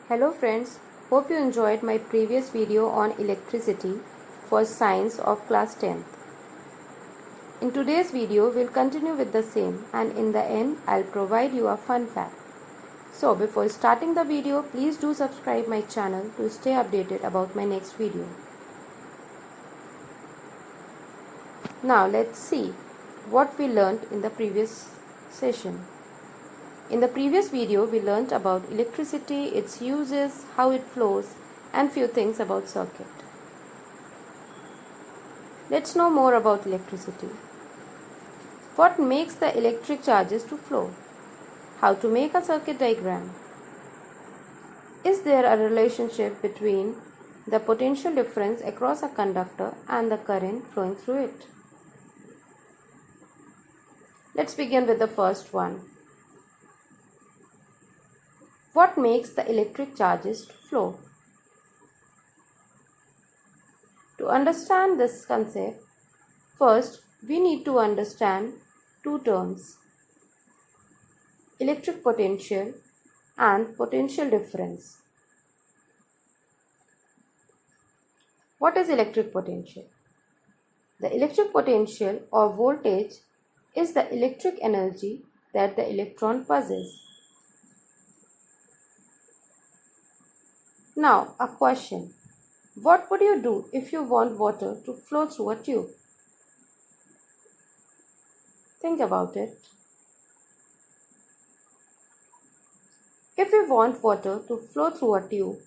Hello friends, hope you enjoyed my previous video on electricity for science of class 10th. In today's video, we'll continue with the same and in the end, I'll provide you a fun fact. So before starting the video, please do subscribe my channel to stay updated about my next video. Now let's see what we learned in the previous session. In the previous video, we learnt about electricity, its uses, how it flows, and few things about circuit. Let's know more about electricity. What makes the electric charges to flow? How to make a circuit diagram? Is there a relationship between the potential difference across a conductor and the current flowing through it? Let's begin with the first one. What makes the electric charges to flow? To understand this concept, first we need to understand two terms: electric potential and potential difference. What is electric potential? The electric potential or voltage is the electric energy that the electron possesses. Now, a question. What would you do if you want water to flow through a tube? Think about it. If we want water to flow through a tube,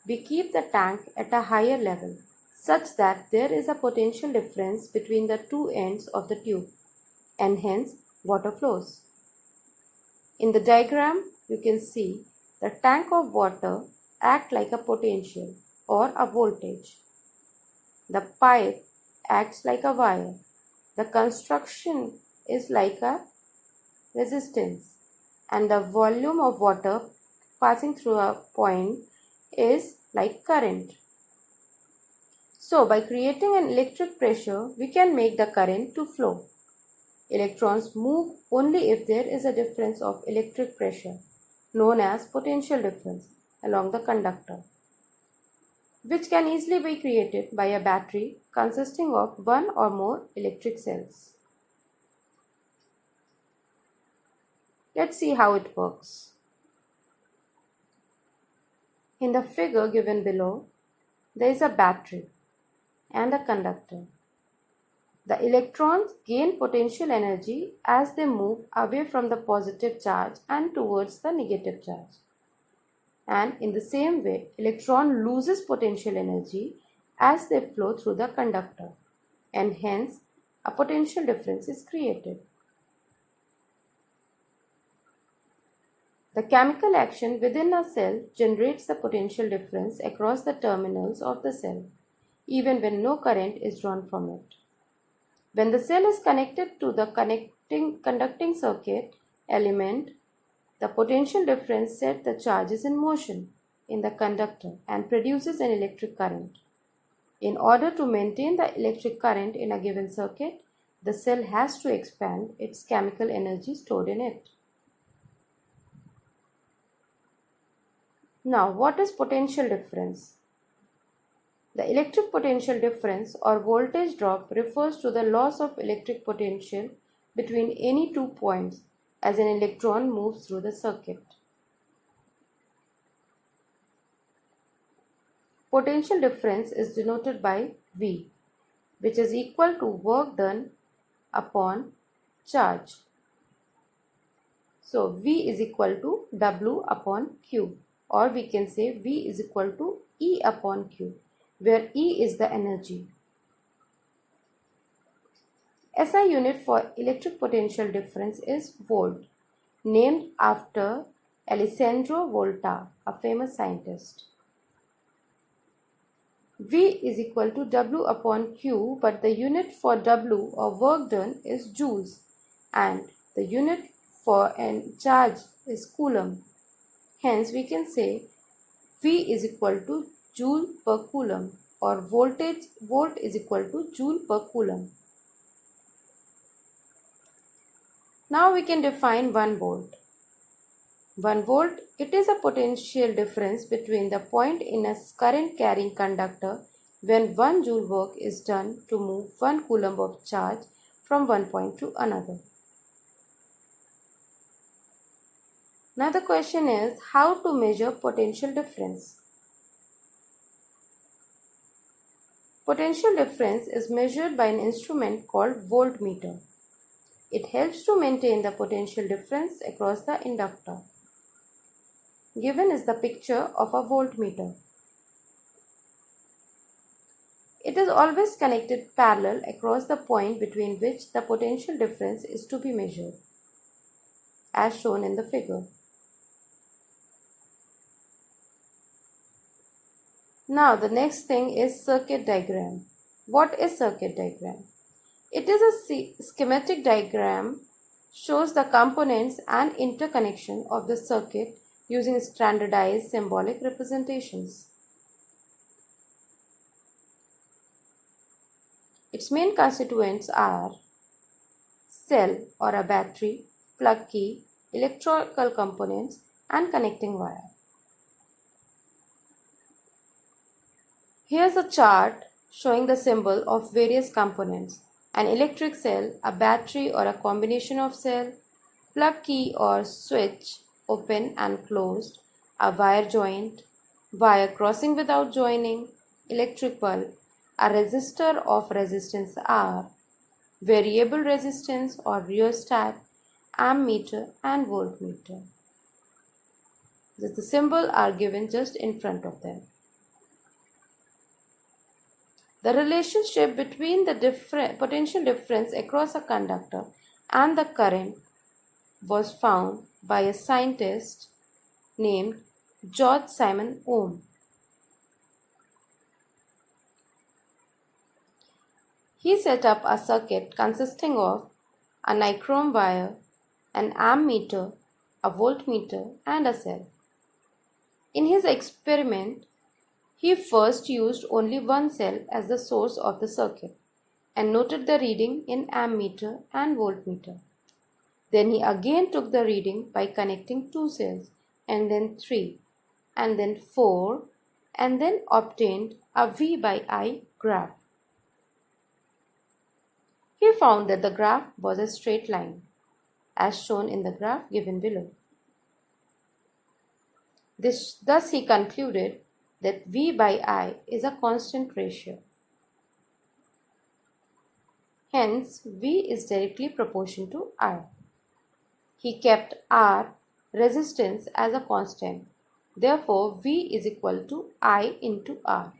we keep the tank at a higher level such that there is a potential difference between the two ends of the tube and hence water flows. In the diagram, you can see the tank of water act like a potential or a voltage. The pipe acts like a wire. The construction is like a resistance, and the volume of water passing through a point is like current. So by creating an electric pressure, we can make the current to flow. Electrons move only if there is a difference of electric pressure, known as potential difference, along the conductor, which can easily be created by a battery consisting of one or more electric cells. Let's see how it works. In the figure given below, there is a battery and a conductor. The electrons gain potential energy as they move away from the positive charge and towards the negative charge. And in the same way, electron loses potential energy as they flow through the conductor, and hence a potential difference is created. The chemical action within a cell generates the potential difference across the terminals of the cell, even when no current is drawn from it. When the cell is connected to the conducting circuit element, the potential difference sets the charges in motion in the conductor and produces an electric current. In order to maintain the electric current in a given circuit, the cell has to expand its chemical energy stored in it. Now, what is potential difference? The electric potential difference or voltage drop refers to the loss of electric potential between any 2 points as an electron moves through the circuit. Potential difference is denoted by V, which is equal to work done upon charge. So V is equal to W upon Q, or we can say V is equal to E upon Q, where E is the energy. SI unit for electric potential difference is volt, named after Alessandro Volta, a famous scientist. V is equal to W upon Q, but the unit for W or work done is joules, and the unit for an charge is coulomb. Hence, we can say V is equal to joule per coulomb, or volt is equal to joule per coulomb. Now we can define 1 volt. 1 volt, it is a potential difference between the point in a current carrying conductor when 1 joule work is done to move 1 coulomb of charge from one point to another. Now the question is how to measure potential difference. Potential difference is measured by an instrument called voltmeter. It helps to maintain the potential difference across the inductor. Given is the picture of a voltmeter. It is always connected parallel across the point between which the potential difference is to be measured, as shown in the figure. Now the next thing is circuit diagram. What is circuit diagram? It is a schematic diagram, shows the components and interconnection of the circuit using standardized symbolic representations. Its main constituents are cell or a battery, plug key, electrical components and connecting wire. Here's a chart showing the symbol of various components. An electric cell, a battery or a combination of cell, plug key or switch, open and closed, a wire joint, wire crossing without joining, electric bulb, a resistor of resistance R, variable resistance or rheostat, ammeter and voltmeter. The symbols are given just in front of them. The relationship between the potential difference across a conductor and the current was found by a scientist named George Simon Ohm. He set up a circuit consisting of a nichrome wire, an ammeter, a voltmeter and a cell. In his experiment, he first used only one cell as the source of the circuit and noted the reading in ammeter and voltmeter. Then he again took the reading by connecting 2 cells and then 3 and then 4 and then obtained a V by I graph. He found that the graph was a straight line as shown in the graph given below. Thus he concluded that V by I is a constant ratio. Hence, V is directly proportional to I. He kept R, resistance, as a constant. Therefore, V is equal to I into R,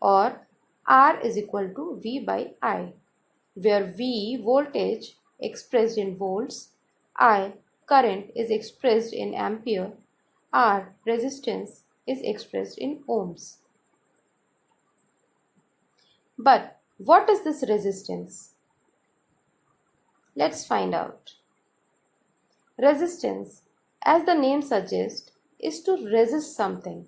or R is equal to V by I, where V, voltage, expressed in volts, I, current, is expressed in ampere, R, resistance, is expressed in ohms. But what is this resistance? Let's find out. Resistance, as the name suggests, is to resist something.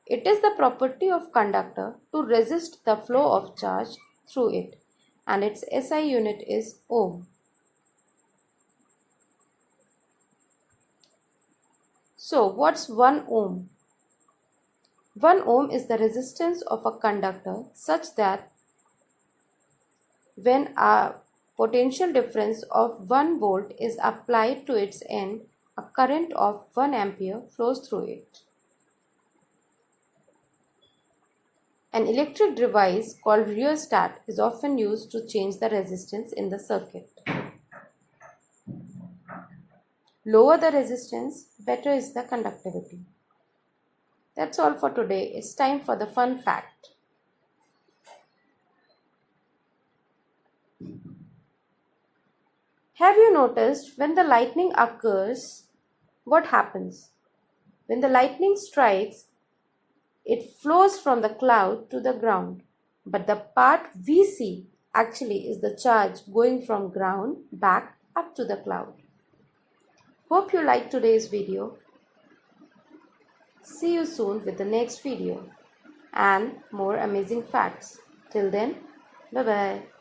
It is the property of conductor to resist the flow of charge through it, and its SI unit is ohm. So what's 1 ohm? 1 ohm is the resistance of a conductor such that when a potential difference of 1 volt is applied to its end, a current of 1 ampere flows through it. An electric device called rheostat is often used to change the resistance in the circuit. Lower the resistance, better is the conductivity. That's all for today. It's time for the fun fact. Have you noticed when the lightning occurs, what happens? When the lightning strikes, it flows from the cloud to the ground. But the part we see actually is the charge going from ground back up to the cloud. Hope you liked today's video. See you soon with the next video and more amazing facts. Till then, bye-bye.